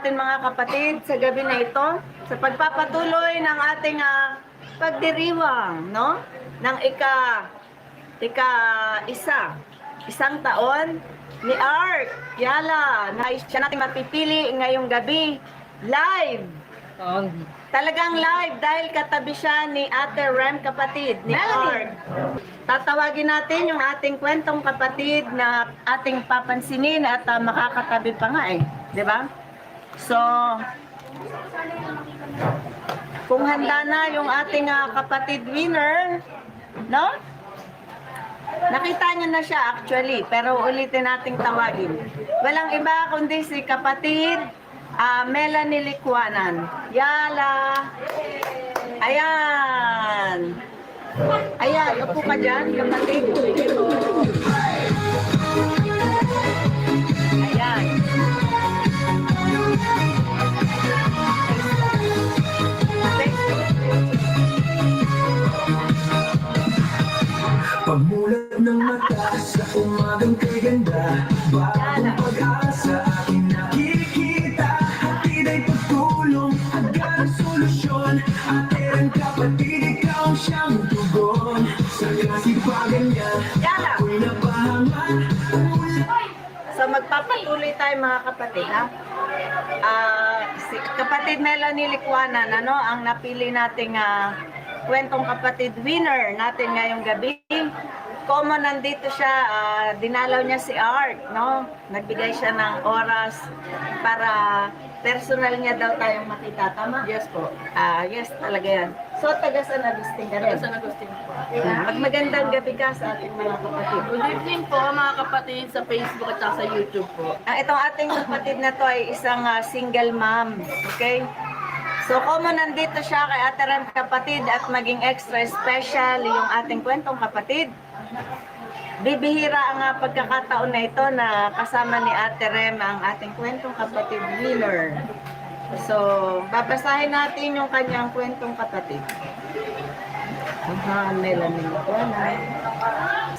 natin mga kapatid sa gabi na ito sa pagpapatuloy ng ating pagdiriwang, no? Ng isang taon ni Art Yala na siya natin mapipili ngayong gabi live. Talagang live dahil katabi siya ni Ate Rem, kapatid ni Art. Tatawagin natin yung ating kwentong kapatid na ating papansinin at makakatabi pa nga eh, 'di ba? So, kung handa na yung ating kapatid winner, no? Nakita niyo na siya actually, pero ulitin nating tawagin. Walang iba kundi si kapatid Melanie Likwanan. Yala! Ayan! Ayan, upo ka dyan, kapatid. Ayan. Pagmulat ng mata sa umagang kay ganda, bagong pag-asa aking nakikita. Hatid ay pagtulong, agad ang solusyon. Ate ang kapatid, ikaw ang siyang tugon. Sa kasipagan niya, ako'y napahanga. So magpapatuloy tayo mga kapatid, ha? Si kapatid Melanie Likwanan, ano ang napili nating kwentong kapatid winner natin ngayong gabi. Common nandito siya, dinalaw niya si Art, no? Nagbigay siya ng oras para personal niya daw tayong makita, tama? Yes po. Yes, talaga yan. So, taga San Agustin ka rin? San Agustin po. Magandang gabi ka sa ating mga kapatid. Good evening po mga kapatid sa Facebook at sa YouTube po. Itong ating kapatid na to ay isang single mom, okay? So, common nandito siya kay Ate Rem, kapatid, at maging extra special yung ating kwentong kapatid. Bibihira ang pagkakataon na ito na kasama ni Ate Rem ang ating kwentong kapatid winner. So, babasahin natin yung kanyang kwentong kapatid. Melanie Likwanan.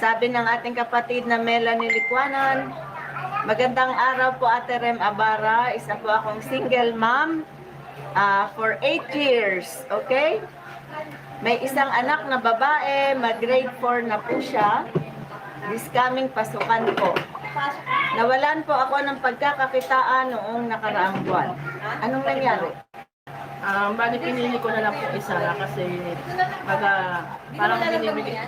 Sabi ng ating kapatid na Melanie Likwanan, magandang araw po Ate Rem Abara. Isa po akong single mom for 8 years. Okay? May isang anak na babae, mag-grade 4 na po siya. This coming pasukan po. Nawalan po ako ng pagkakakitaan noong nakaraang buwan. Anong nangyari? Bali pinili ko na lang po isa kasi parang binibigay.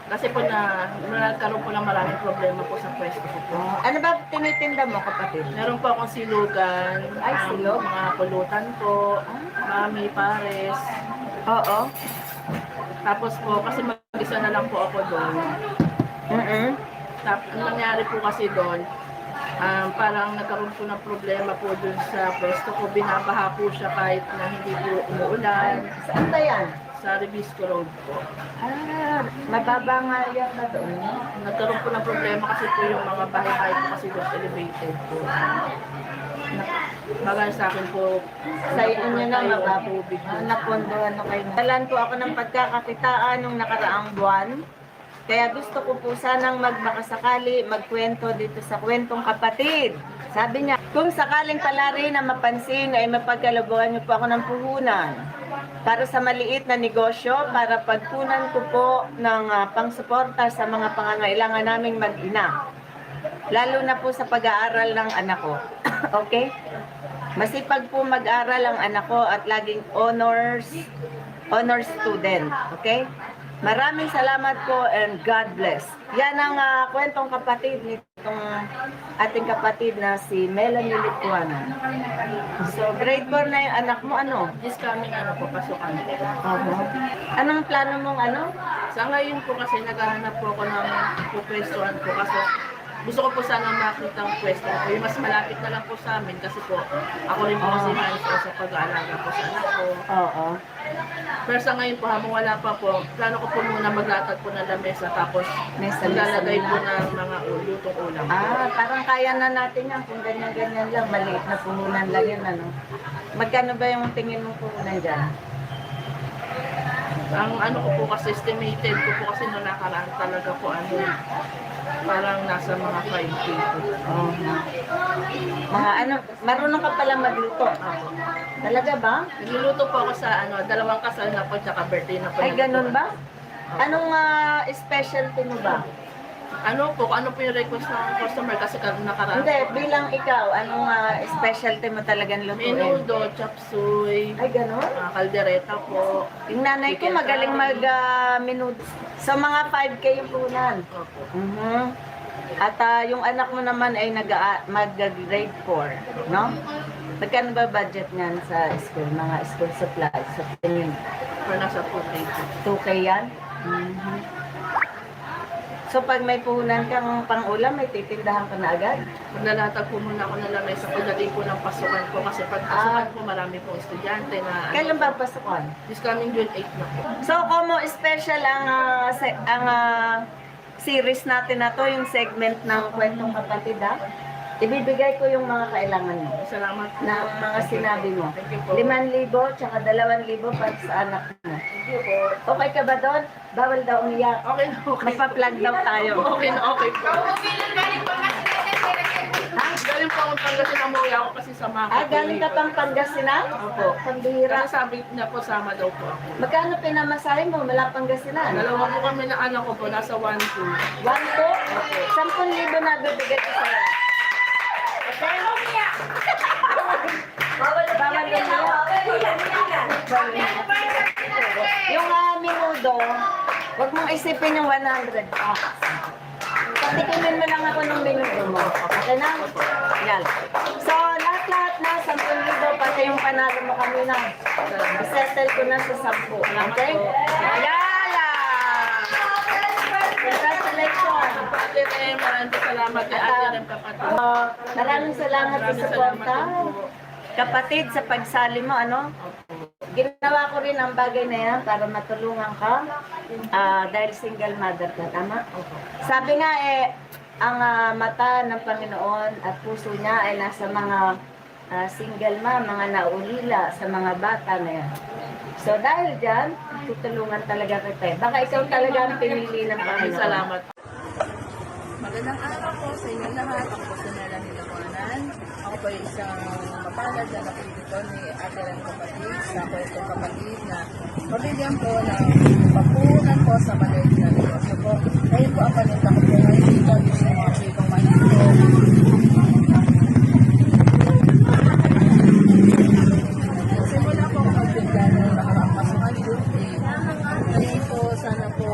Kasi po nagkaroon po ng maraming problema po sa pwesto ko po. Ano ba tinitinda mo, kapatid? Meron po akong silugan, silog? mga pulutan po, mami, pares. Oo. Tapos po, kasi mag-isa na lang po ako doon. Tapos, ang nangyari po kasi doon, parang nagkaroon po ng problema po doon sa pwesto ko. Binabaha po siya kahit na hindi po umuulan. Saan ba yan? Sa Rebisco Road po. Mababa nga yan na doon. Nagkaroon po ng problema kasi po yung mga bahay-bahay po kasi doon elevated po. Bagay sa akin po, Sa inyo na mababa. tubig po. Napondohan na kayo. Talan po ako ng pagkakakitaan nung nakaraang buwan. Kaya gusto ko po sanang magmakasakali, magkwento dito sa kwentong kapatid. Sabi niya, kung sakaling pala rin na mapansin ay mapagkalabuhan niyo po ako ng puhunan para sa maliit na negosyo, para pagpunan ko po ng pangsuporta sa mga pangangailangan naming mag-ina. Lalo na po sa pag-aaral ng anak ko. Okay? Masipag po mag-aral ang anak ko at laging honor student. Okay? Maraming salamat po and God bless. Yan ang kwentong kapatid nitong ating kapatid na si Melanie Likwanan. So, grade 4 na yung anak mo, ano? This coming pasukan po. Anong plano mong ano? Sa ngayon po kasi naghahanap po ako ng pupwestuhan po kasi gusto ko po sana makita ang pwesto ko. Yung mas malapit na lang po sa amin kasi po ako rin po kasi hands-on sa pag-aalaga po sa anak ko. Oo. Pero sa ngayon po, habang wala pa po, plano ko po muna maglatag po ng lamesa tapos maglalagay po ng mga lutong ulam. Parang kaya na natin yan kung ganyan-ganyan lang. Maliit na puhunan lang yan, ano? Magkano ba yung tingin mong puhunan dyan? Ang ano ko po kasi estimated ko po kasi noong nakaraan talaga po Parang nasa mga 5K po. Oh. Mga ano, marunong ka pala magluto. Ako. Talaga ba? Nagluluto po ako sa dalawang kasal na po tsaka birthday na po. Ay, ganun ba? Anong specialty mo ba? Ano po yung request ng customer kasi nakaraan. Hindi, bilang ikaw, anong specialty mo talagang lutuin? Menudo, chop suey, Ay, ganun? kaldereta po. Yung nanay ko Chicken magaling curry. mag-minuto. Sa mga 5K yung punan. Opo. Mhm. At yung anak mo naman ay mag-grade 4, no? Magkano ba budget niyan sa school? Mga school supplies sa tingin? For nasa 2K po. 2K yan? Mhm. So pag may puhunan kang pang-ulam, may titindahan ka na agad? Maglalatag po muna ako ng lamay sa pagdating po ng pasukan ko kasi pag pasukan po marami pong estudyante na Kailan ba pasukan? this coming June 8 na po. So, como special ang series natin na to, yung segment ng Kwentong Kapatid, ha? Ibibigay ko yung mga kailangan mo Salamat po. ng mga sinabi mo. Thank you po. 5,000 tsaka 2,000 para sa anak mo. Thank you po. Okay ka ba doon? Bawal daw umiyak. Okay na, okay. Magpa-plug daw tayo. Okay na, okay po. Galing po akong Pangasinan, umuwi ako kasi sa mga Galing ka pang Pangasinan? Opo. Pambihira. Kasi sabi niya po, sama daw po ako. Magkano pinamasahe mo mula Pangasinan? Dalawa po kami na anak ko po, nasa 1-2. 1, 2? 10,000 na bibigay ko sa'yo. Okay? Bawal yung minudo, huwag mong isipin yung 100. Patikimin mo lang ako ng minudo mo. Okay na? Yan. So, lahat-lahat na, 10,000, pati yung panalo mo kanina. Isettle ko na sa 10. Okay? Yala! Congratulations! Ate Rem, maraming salamat kay Ate Rem kapatid. Maraming salamat sa Maraming suporta. salamat din po. Kapatid, sa pagsali mo, ano? Ginawa ko rin ang bagay na yan para matulungan ka dahil single mother ka, tama? Sabi nga ang mata ng Panginoon at puso niya ay nasa mga single mom, mga naulila sa mga bata na yan. So dahil dyan, tutulungan talaga kita. Baka ikaw talaga ang pinili ng Maraming Panginoon. salamat. Magandang araw po sa inyo lahat. Ako po si Nela Nilaguanan. Ako po ay isang mapalad na nakikito ni Ate Rem kapatid sa Kwentong Kapatid na mabigyan po ng papunan po sa maliit na negosyo po. Ngayon po ang paninda ko po ngayon dito sa mga pitong manito. Simula po ako magbigla ng nakaraang pasukan June 8. Ngayon po sana po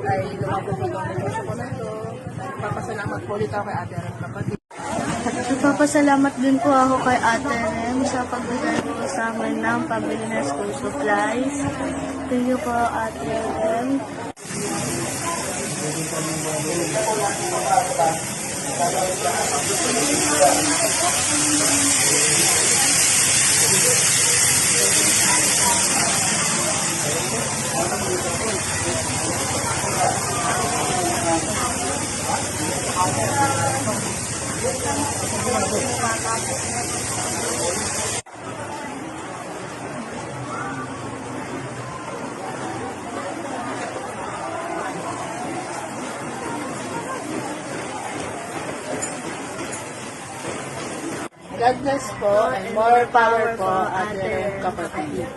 ay lumabot po ang negosyo ko na ito. Papasalamat po ulit ako kay Ate Rem kapatid. Nagpapasalamat din po ako kay Ate Rem sa pagbigay po sa amin ng pabili ng school supplies. Thank you po, Ate Rem. God bless po and more power po, Ate Rem kapatid.